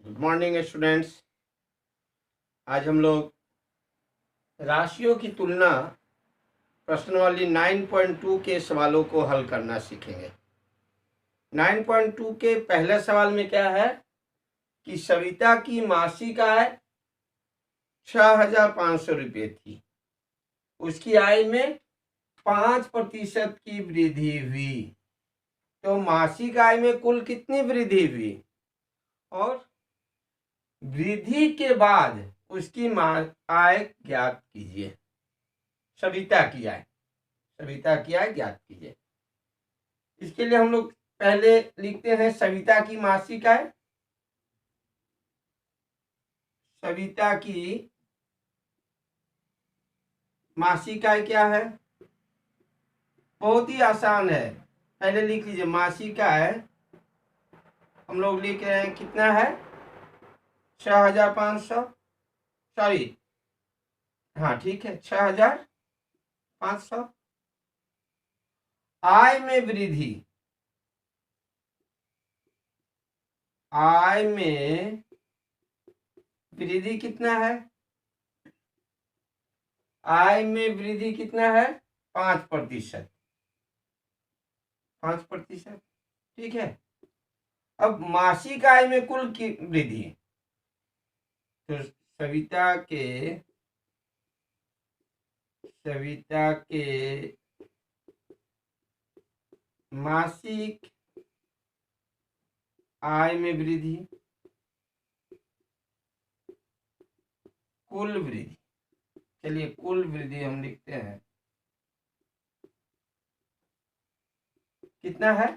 Good morning students. आज हम लोग राशियों की तुलना प्रश्नावली 9.2 के सवालों को हल करना सीखेंगे। 9.2 के पहले सवाल में क्या है कि सविता की मासिक आय 6,500 रुपये थी। उसकी आय में 5% की वृद्धि हुई। तो मासिक आय में कुल कितनी वृद्धि हुई और वृद्धि के बाद उसकी आय ज्ञात कीजिए। सविता की आय ज्ञात कीजिए। इसके लिए हम लोग पहले लिखते हैं सविता की मासिक आय। सविता की मासिक आय क्या है? बहुत ही आसान है। पहले लिख लीजिए मासिक आय हम लोग लिख रहे हैं कितना है 6,500। सॉरी, हाँ ठीक है 6,500। आय में वृद्धि, आय में वृद्धि कितना है? आय में वृद्धि कितना है? 5%। 5%, ठीक है। अब मासिक आय में कुल की वृद्धि, तो सविता के मासिक आय में वृद्धि, कुल वृद्धि, चलिए कुल वृद्धि हम लिखते हैं कितना है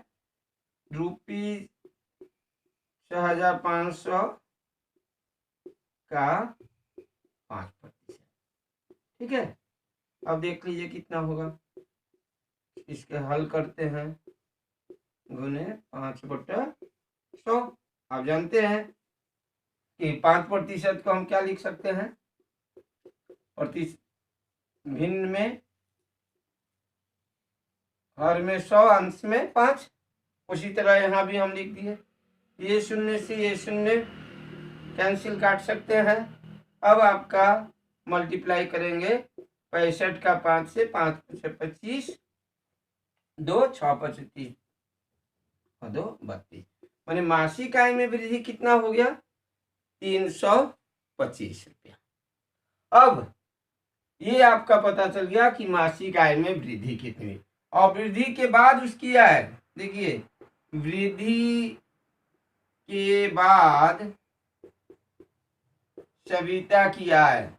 रुपीज 6,500 का 5%, ठीक है। अब देख लीजिए कितना होगा। इसके हल करते हैं, गुने 5/100। आप जानते हैं कि 5% को हम क्या लिख सकते हैं? भिन्न में, हर में 100, अंश में 5। उसी तरह यहाँ भी हम लिख दिए। ये शून्य से ये शून्य कैंसिल काट सकते हैं। अब आपका मल्टीप्लाई करेंगे 65 का 5 से, 5 से 25, 2 6 25 और 2 32, माने मासिक आय में वृद्धि कितना हो गया? 325 रुपया। अब ये आपका पता चल गया कि मासिक आय में वृद्धि कितनी, और वृद्धि के बाद उसकी आय देखिए, वृद्धि के बाद सविता की आय,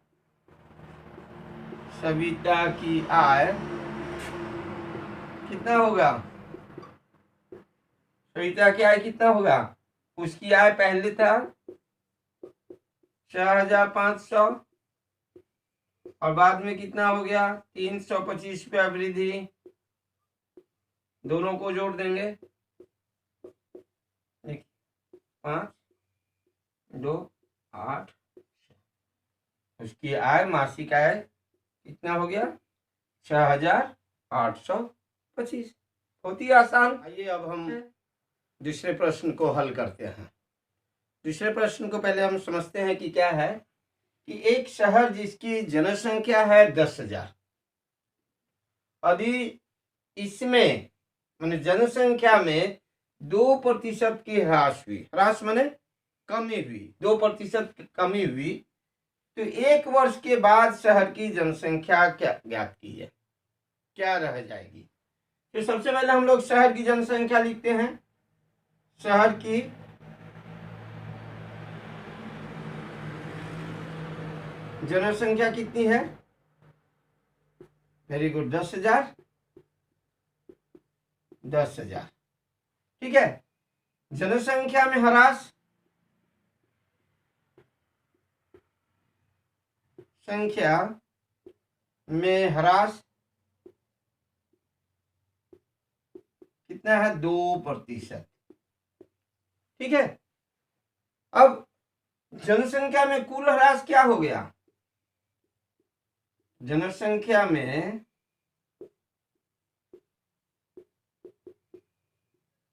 सविता की आय कितना होगा? सविता की आय कितना होगा? उसकी आय पहले था 6,500 और बाद में कितना हो गया? 325 रुपया वृद्धि। दोनों को जोड़ देंगे, 5 2 8, उसकी आय मासिक आय कितना हो गया? 6,825। बहुत ही आसान। आइए अब हम दूसरे प्रश्न को हल करते हैं। दूसरे प्रश्न को पहले हम समझते हैं कि क्या है कि एक शहर जिसकी जनसंख्या है 10,000, यदि इसमें माने जनसंख्या में 2% की ह्रास हुई, ह्रास माने कमी हुई, 2% कमी हुई, तो 1 वर्ष के बाद शहर की जनसंख्या क्या ज्ञात कीजिए, क्या रह जाएगी? तो सबसे पहले हम लोग शहर की जनसंख्या लिखते हैं। शहर की जनसंख्या कितनी है? Very good, 10,000। 10,000, ठीक है। जनसंख्या में ह्रास, संख्या में ह्रास कितना है? 2%, ठीक है। अब जनसंख्या में कुल ह्रास क्या हो गया? जनसंख्या में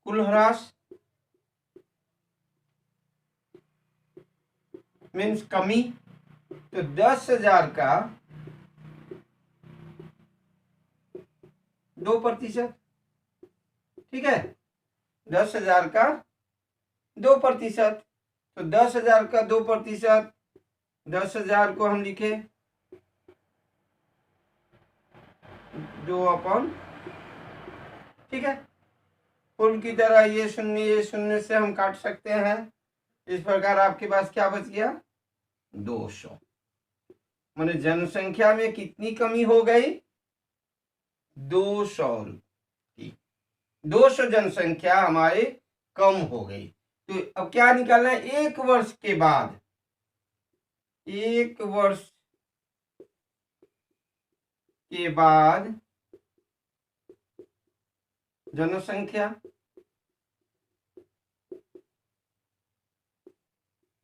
कुल ह्रास मीन्स कमी। तो 10,000 का 2%, ठीक है, 10,000 का 2%। तो 10,000 का 2%, 10,000 को हम लिखे 2/, ठीक है। कुल की तरह ये शून्य से हम काट सकते हैं। इस प्रकार आपके पास क्या बच गया, 200। माने जनसंख्या में कितनी कमी हो गई, 200 की। 200 जनसंख्या हमारे कम हो गई। तो अब क्या निकालना है, 1 वर्ष के बाद, 1 वर्ष के बाद जनसंख्या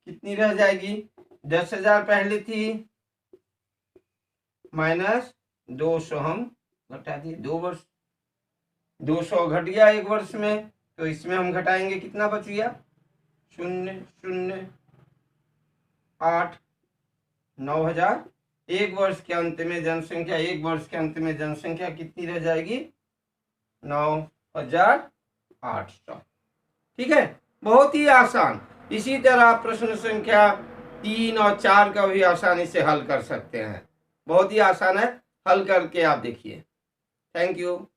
कितनी रह जाएगी, 10,000 पहले थी, माइनस 200 हम घटा दिए, 2 वर्ष, 200 घट गया 1 वर्ष में। तो इसमें हम घटाएंगे, कितना बच गया, 0,0,8, 9,000। 1 वर्ष के अंत में जनसंख्या, 1 वर्ष के अंत में जनसंख्या कितनी रह जाएगी, 9,800। ठीक है, बहुत ही आसान। इसी तरह प्रश्न संख्या 3 और 4 का भी आसानी से हल कर सकते हैं। बहुत ही आसान है, हल करके आप देखिए। Thank you.